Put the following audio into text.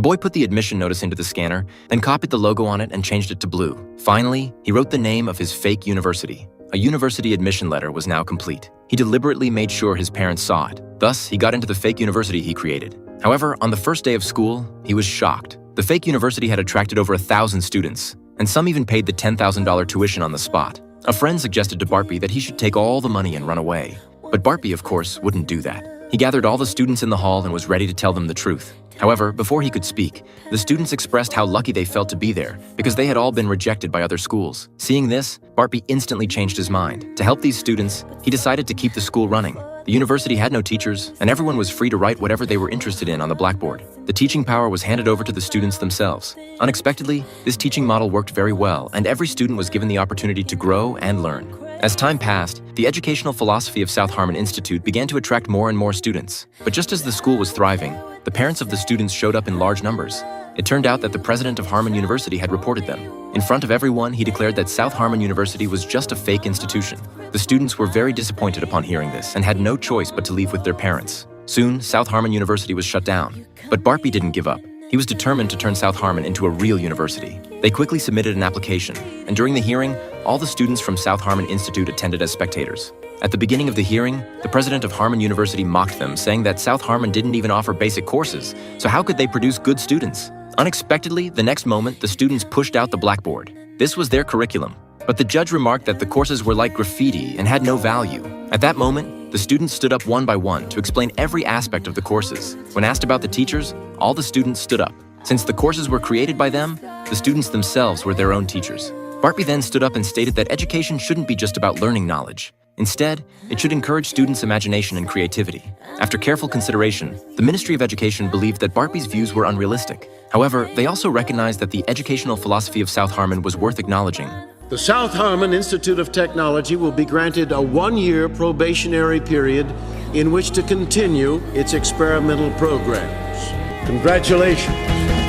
The boy put the admission notice into the scanner, then copied the logo on it and changed it to blue. Finally, he wrote the name of his fake university. A university admission letter was now complete. He deliberately made sure his parents saw it. Thus, he got into the fake university he created. However, on the first day of school, he was shocked. The fake university had attracted over 1,000 students, and some even paid the $10,000 tuition on the spot. A friend suggested to Bartby that he should take all the money and run away. But Bartby, of course, wouldn't do that. He gathered all the students in the hall and was ready to tell them the truth. However, before he could speak, the students expressed how lucky they felt to be there because they had all been rejected by other schools. Seeing this, Bartby instantly changed his mind. To help these students, he decided to keep the school running. The university had no teachers, and everyone was free to write whatever they were interested in on the blackboard. The teaching power was handed over to the students themselves. Unexpectedly, this teaching model worked very well, and every student was given the opportunity to grow and learn. As time passed, the educational philosophy of South Harmon Institute began to attract more and more students. But just as the school was thriving, the parents of the students showed up in large numbers. It turned out that the president of Harmon University had reported them. In front of everyone, he declared that South Harmon University was just a fake institution. The students were very disappointed upon hearing this and had no choice but to leave with their parents. Soon, South Harmon University was shut down. But Bartby didn't give up. He was determined to turn South Harmon into a real university. They quickly submitted an application, and during the hearing, all the students from South Harmon Institute attended as spectators. At the beginning of the hearing, the president of Harmon University mocked them, saying that South Harmon didn't even offer basic courses, so how could they produce good students? Unexpectedly, the next moment, the students pushed out the blackboard. This was their curriculum. But the judge remarked that the courses were like graffiti and had no value. At that moment, the students stood up one by one to explain every aspect of the courses. When asked about the teachers, all the students stood up. Since the courses were created by them, the students themselves were their own teachers. Bartby then stood up and stated that education shouldn't be just about learning knowledge. Instead, it should encourage students' imagination and creativity. After careful consideration, the Ministry of Education believed that Bartby's views were unrealistic. However, they also recognized that the educational philosophy of South Harmon was worth acknowledging. The South Harmon Institute of Technology will be granted a one-year probationary period in which to continue its experimental programs. Congratulations.